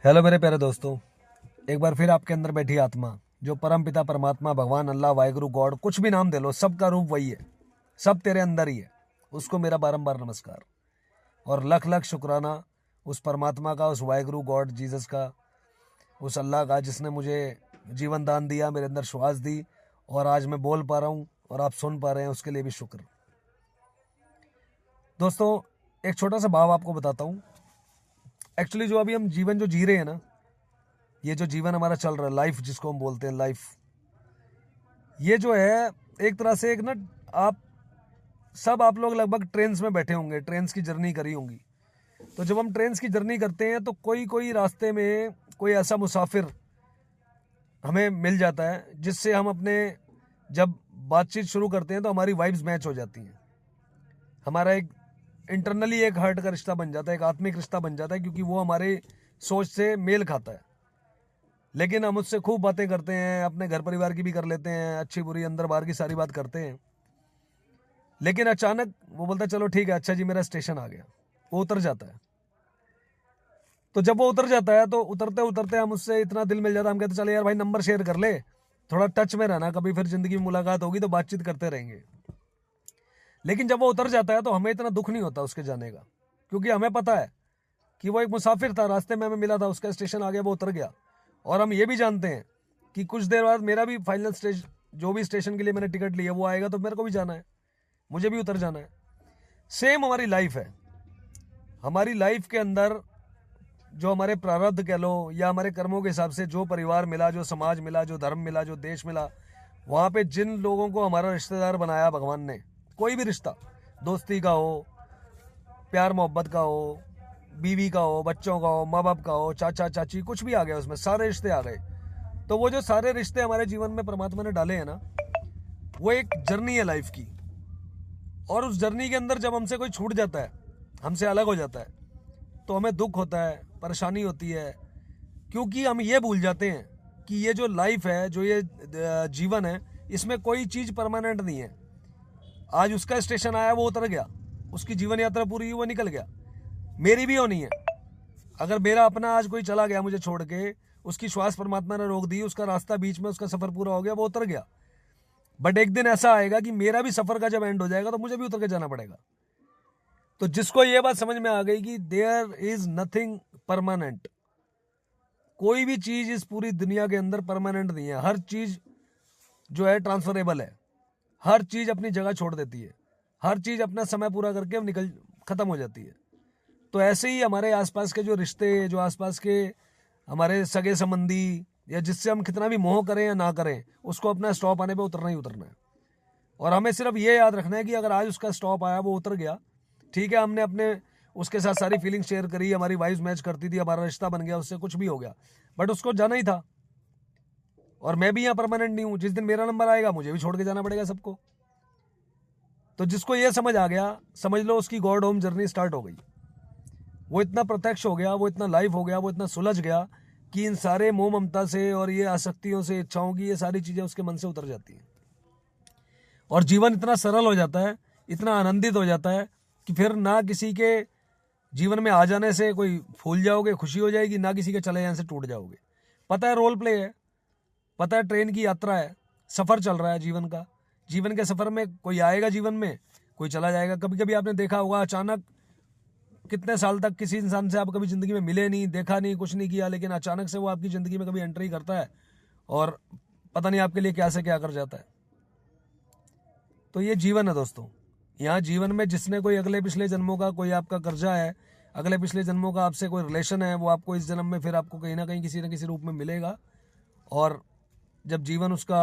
Hello मेरे प्यारे दोस्तों, एक बार फिर आपके अंदर बैठी आत्मा जो परम पिता परमात्मा भगवान अल्लाह वाहिगुरु गॉड कुछ भी नाम दे लो, सबका रूप वही है, सब तेरे अंदर ही है। उसको मेरा बारंबार नमस्कार और लख लख शुक्राना उस परमात्मा का, उस वाहिगुरु गॉड जीसस का, उस अल्लाह का जिसने मुझे जीवन दान दिया, मेरे अंदर श्वास दी और आज मैं बोल पा रहा हूँ और आप सुन पा रहे हैं, उसके लिए भी शुक्र। दोस्तों, एक छोटा सा भाव आपको बताता हूँ। एक्चुअली जो अभी हम जीवन जो जी रहे हैं ना, ये जो जीवन हमारा चल रहा है, लाइफ जिसको हम बोलते हैं लाइफ, ये जो है एक तरह से एक ना, आप लोग लगभग ट्रेन्स में बैठे होंगे, ट्रेन्स की जर्नी करी होंगी। तो जब हम ट्रेन्स की जर्नी करते हैं तो कोई कोई रास्ते में कोई ऐसा मुसाफिर हमें मिल जाता है जिससे हम अपने जब बातचीत शुरू करते हैं तो हमारी वाइब्स मैच हो जाती हैं। हमारा एक इंटरनली एक हार्ट का रिश्ता बन जाता है, एक आत्मिक रिश्ता बन जाता है, क्योंकि वो हमारे सोच से मेल खाता है। लेकिन हम उससे खूब बातें करते हैं, अपने घर परिवार की भी कर लेते हैं, अच्छी बुरी अंदर बाहर की सारी बात करते हैं। लेकिन अचानक वो बोलता है चलो ठीक है, अच्छा जी मेरा स्टेशन आ गया। वो उतर जाता है। तो जब वो उतर जाता है तो उतरते उतरते हम उससे इतना दिल मिल जाता है, हम कहते चलो यार भाई नंबर शेयर कर ले, थोड़ा टच में रहना, कभी फिर जिंदगी में मुलाकात होगी तो बातचीत करते रहेंगे। लेकिन जब वो उतर जाता है तो हमें इतना दुख नहीं होता उसके जाने का, क्योंकि हमें पता है कि वो एक मुसाफिर था, रास्ते में हमें मिला था, उसका स्टेशन आ गया, वो उतर गया। और हम ये भी जानते हैं कि कुछ देर बाद मेरा भी फाइनल स्टेशन, जो भी स्टेशन के लिए मैंने टिकट लिया वो आएगा, तो मेरे को भी जाना है, मुझे भी उतर जाना है। सेम हमारी लाइफ है। हमारी लाइफ के अंदर जो हमारे प्रारब्ध कह लो या हमारे कर्मों के हिसाब से जो परिवार मिला, जो समाज मिला, जो धर्म मिला, जो देश मिला, वहाँ पे जिन लोगों को हमारा रिश्तेदार बनाया भगवान ने, कोई भी रिश्ता, दोस्ती का हो, प्यार मोहब्बत का हो, बीवी का हो, बच्चों का हो, माँ बाप का हो, चाचा चाची, कुछ भी आ गया उसमें, सारे रिश्ते आ गए। तो वो जो सारे रिश्ते हमारे जीवन में परमात्मा ने डाले हैं ना, वो एक जर्नी है लाइफ की। और उस जर्नी के अंदर जब हमसे कोई छूट जाता है, हमसे अलग हो जाता है, तो हमें दुख होता है, परेशानी होती है, क्योंकि हम ये भूल जाते हैं कि ये जो लाइफ है, जो ये जीवन है, इसमें कोई चीज़ परमानेंट नहीं है। आज उसका स्टेशन आया, वो उतर गया, उसकी जीवन यात्रा पूरी हुई, वो निकल गया। मेरी भी होनी है। अगर मेरा अपना आज कोई चला गया मुझे छोड़ के, उसकी श्वास परमात्मा ने रोक दी, उसका रास्ता बीच में, उसका सफर पूरा हो गया, वो उतर गया। बट एक दिन ऐसा आएगा कि मेरा भी सफर का जब एंड हो जाएगा तो मुझे भी उतर के जाना पड़ेगा। तो जिसको ये बात समझ में आ गई कि देयर इज नथिंग परमानेंट, कोई भी चीज इस पूरी दुनिया के अंदर परमानेंट नहीं है। हर चीज जो है ट्रांसफरेबल है, हर चीज अपनी जगह छोड़ देती है, हर चीज अपना समय पूरा करके निकल खत्म हो जाती है। तो ऐसे ही हमारे आसपास के जो रिश्ते, जो आसपास के हमारे सगे संबंधी, या जिससे हम कितना भी मोह करें या ना करें, उसको अपना स्टॉप आने पे उतरना ही उतरना है। और हमें सिर्फ ये याद रखना है कि अगर आज उसका स्टॉप आया, वो उतर गया, ठीक है, हमने अपने उसके साथ सारी फीलिंग शेयर करी, हमारी वाइब्स मैच करती थी, हमारा रिश्ता बन गया, उससे कुछ भी हो गया, बट उसको जाना ही था। और मैं भी यहाँ परमानेंट नहीं हूँ, जिस दिन मेरा नंबर आएगा मुझे भी छोड़ के जाना पड़ेगा सबको। तो जिसको ये समझ आ गया, समझ लो उसकी गॉड होम जर्नी स्टार्ट हो गई। वो इतना प्रत्यक्ष हो गया, वो इतना लाइव हो गया, वो इतना सुलझ गया कि इन सारे मोह ममता से और ये आसक्तियों से, इच्छाओं की, ये सारी चीजें उसके मन से उतर जाती हैं। और जीवन इतना सरल हो जाता है, इतना आनंदित हो जाता है कि फिर ना किसी के जीवन में आ जाने से कोई फूल जाओगे, खुशी हो जाएगी, ना किसी के चले जाने से टूट जाओगे। पता है रोल प्ले है, पता है ट्रेन की यात्रा है, सफर चल रहा है जीवन का। जीवन के सफर में कोई आएगा जीवन में, कोई चला जाएगा। कभी कभी आपने देखा होगा, अचानक कितने साल तक किसी इंसान से आप कभी जिंदगी में मिले नहीं, देखा नहीं, कुछ नहीं किया, लेकिन अचानक से वो आपकी जिंदगी में कभी एंट्री करता है और पता नहीं आपके लिए क्या से क्या कर जाता है। तो ये जीवन है दोस्तों। यहाँ जीवन में जिसने कोई अगले पिछले जन्मों का कोई आपका कर्जा है, अगले पिछले जन्मों का आपसे कोई रिलेशन है, वो आपको इस जन्म में फिर आपको कहीं ना कहीं किसी न किसी रूप में मिलेगा। और जब जीवन उसका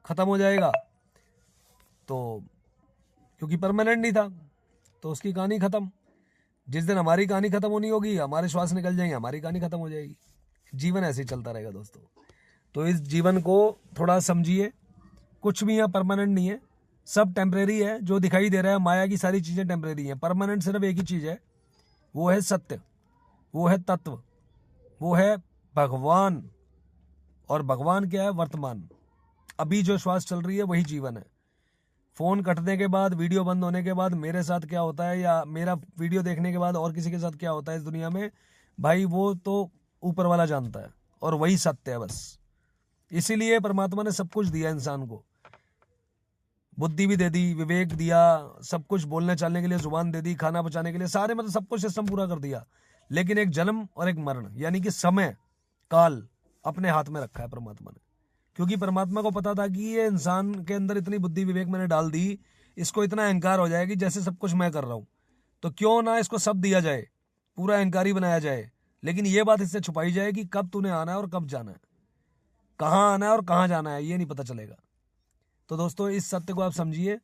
खत्म हो जाएगा, तो क्योंकि परमानेंट नहीं था, तो उसकी कहानी खत्म। जिस दिन हमारी कहानी खत्म होनी होगी, हमारे श्वास निकल जाएंगे, हमारी कहानी खत्म हो जाएगी। जीवन ऐसे ही चलता रहेगा दोस्तों। तो इस जीवन को थोड़ा समझिए, कुछ भी यहाँ परमानेंट नहीं है, सब टेम्परेरी है। जो दिखाई दे रहा है माया की सारी चीज़ें टेम्परेरी हैं। परमानेंट सिर्फ एक ही चीज़ है, वो है सत्य, वो है तत्व, वो है भगवान। और भगवान क्या है? वर्तमान। अभी जो श्वास चल रही है वही जीवन है। फ़ोन कटने के बाद, वीडियो बंद होने के बाद मेरे साथ क्या होता है, या मेरा वीडियो देखने के बाद और किसी के साथ क्या होता है इस दुनिया में, भाई वो तो ऊपर वाला जानता है और वही सत्य है बस। इसीलिए परमात्मा ने सब कुछ दिया इंसान को, बुद्धि भी दे दी, विवेक दिया, सब कुछ बोलने चालने के लिए जुबान दे दी, खाना पचाने के लिए सारे मतलब सब कुछ सिस्टम पूरा कर दिया। लेकिन एक जन्म और एक मरण यानी कि समय काल अपने हाथ में रखा है परमात्मा ने, क्योंकि परमात्मा को पता था कि ये इंसान के अंदर इतनी बुद्धि विवेक मैंने डाल दी, इसको इतना अहंकार हो जाएगी जैसे सब कुछ मैं कर रहा हूं, तो क्यों ना इसको सब दिया जाए, पूरा अहंकारी बनाया जाए, लेकिन ये बात इससे छुपाई जाए कि कब तूने आना है और कब जाना है, कहाँ आना है और कहाँ जाना है, ये नहीं पता चलेगा। तो दोस्तों इस सत्य को आप समझिए,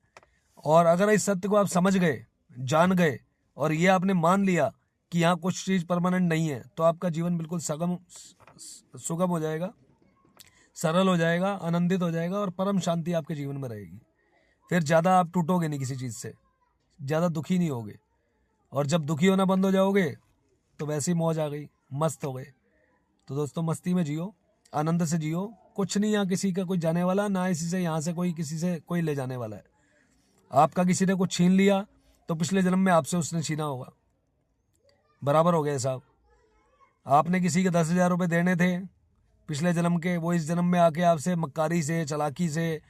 और अगर इस सत्य को आप समझ गए, जान गए, और ये आपने मान लिया कि यहाँ कुछ चीज परमानेंट नहीं है, तो आपका जीवन बिल्कुल सुगम हो जाएगा, सरल हो जाएगा, आनंदित हो जाएगा, और परम शांति आपके जीवन में रहेगी। फिर ज़्यादा आप टूटोगे नहीं किसी चीज़ से, ज़्यादा दुखी नहीं होगे, और जब दुखी होना बंद हो जाओगे तो वैसी मौज आ गई, मस्त हो गए। तो दोस्तों मस्ती में जियो, आनंद से जियो, कुछ नहीं यहाँ किसी का कोई जाने वाला, ना इसी से यहाँ से कोई किसी से कोई ले जाने वाला है। आपका किसी ने कुछ छीन लिया तो पिछले जन्म में आपसे उसने छीना होगा, बराबर हो गए साहब। आपने किसी के 10,000 रुपये देने थे पिछले जन्म के, वो इस जन्म में आके आपसे मक्कारी से, चालाकी से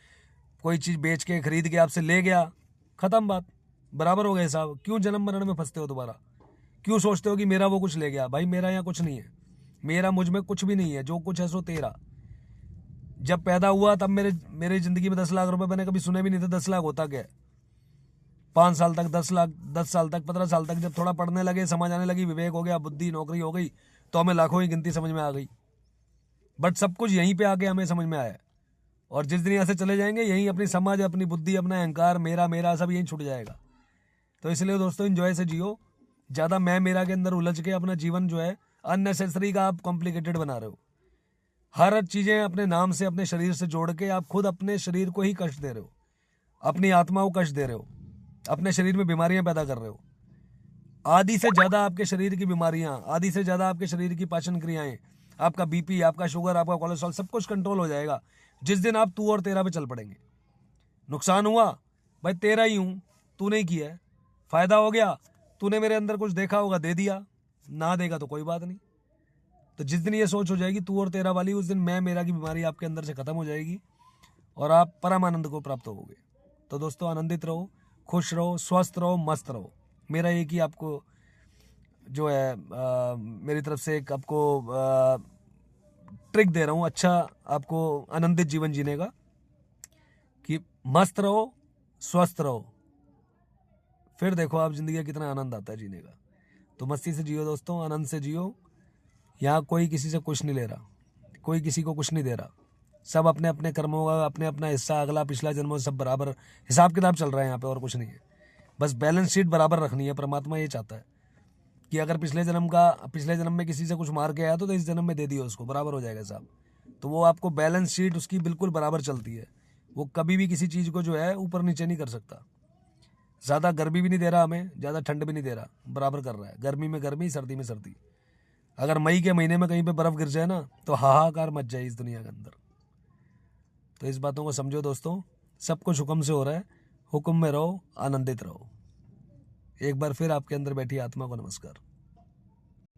कोई चीज़ बेच के खरीद के आपसे ले गया, ख़त्म बात, बराबर हो गए साहब। क्यों जन्म मरण में फंसते हो दोबारा? क्यों सोचते हो कि मेरा वो कुछ ले गया? भाई मेरा यहाँ कुछ नहीं है, मेरा मुझ में कुछ भी नहीं है, जो कुछ है सो तेरा। जब पैदा हुआ तब मेरे ज़िंदगी में 10 लाख रुपए मैंने कभी सुने भी नहीं थे। 10 लाख होता क्या है? 5 साल तक 10 लाख, 10 साल तक, 15 साल तक जब थोड़ा पढ़ने लगे, समझ आने लगी, विवेक हो गया, बुद्धि नौकरी हो गई, तो हमें लाखों की गिनती समझ में आ गई। बट सब कुछ यहीं पे आके हमें समझ में आया, और जिस दिन यहाँ से चले जाएंगे यहीं अपनी समझ, अपनी बुद्धि, अपना अहंकार, मेरा सब यहीं छूट जाएगा। तो इसलिए दोस्तों एंजॉय से जियो, ज़्यादा मैं मेरा के अंदर उलझ के अपना जीवन जो है अननेसेसरी का आप कॉम्प्लिकेटेड बना रहे हो। हर चीज़ें अपने नाम से, अपने शरीर से जोड़ के आप खुद अपने शरीर को ही कष्ट दे रहे हो, अपनी आत्मा को कष्ट दे रहे हो, अपने शरीर में बीमारियां पैदा कर रहे हो। आधी से ज़्यादा आपके शरीर की बीमारियां, आधी से ज़्यादा आपके शरीर की पाचन क्रियाएं, आपका बीपी, आपका शुगर, आपका कोलेस्ट्रॉल, सब कुछ कंट्रोल हो जाएगा जिस दिन आप तू और तेरा पे चल पड़ेंगे। नुकसान हुआ भाई तेरा ही हूँ, तूने ही किया है। फायदा हो गया, तूने मेरे अंदर कुछ देखा होगा, दे दिया, ना देगा तो कोई बात नहीं। तो जिस दिन ये सोच हो जाएगी तू और तेरा वाली, उस दिन मैं मेरा की बीमारी आपके अंदर से खत्म हो जाएगी और आप परम आनंद को प्राप्त होगे। तो दोस्तों आनंदित रहो, खुश रहो, स्वस्थ रहो, मस्त रहो। मेरा एक ही आपको जो है मेरी तरफ से एक आपको ट्रिक दे रहा हूँ, अच्छा आपको आनंदित जीवन जीने का, कि मस्त रहो, स्वस्थ रहो, फिर देखो आप जिंदगी का कितना आनंद आता है जीने का। तो मस्ती से जियो दोस्तों, आनंद से जियो। यहाँ कोई किसी से कुछ नहीं ले रहा, कोई किसी को कुछ नहीं दे रहा, सब अपने अपने कर्मों का अपने अपना हिस्सा, अगला पिछला जन्म सब बराबर हिसाब किताब चल रहा है यहाँ पे, और कुछ नहीं है। बस बैलेंस शीट बराबर रखनी है। परमात्मा ये चाहता है कि अगर पिछले जन्म में किसी से कुछ मार के आया तो इस जन्म में दे दियो उसको, बराबर हो जाएगा साहब। तो वो आपको बैलेंस शीट उसकी बिल्कुल बराबर चलती है, वो कभी भी किसी चीज़ को जो है ऊपर नीचे नहीं कर सकता। ज़्यादा गर्मी भी नहीं दे रहा हमें, ज़्यादा ठंड भी नहीं दे रहा, बराबर कर रहा है। गर्मी में गर्मी, सर्दी में सर्दी। अगर मई के महीने में कहीं पे बर्फ़ गिर जाए ना तो हाहाकार मच जाए इस दुनिया के अंदर। तो इस बातों को समझो दोस्तों, सब कुछ हुक्म से हो रहा है, हुक्म में रहो, आनंदित रहो। एक बार फिर आपके अंदर बैठी आत्मा को नमस्कार।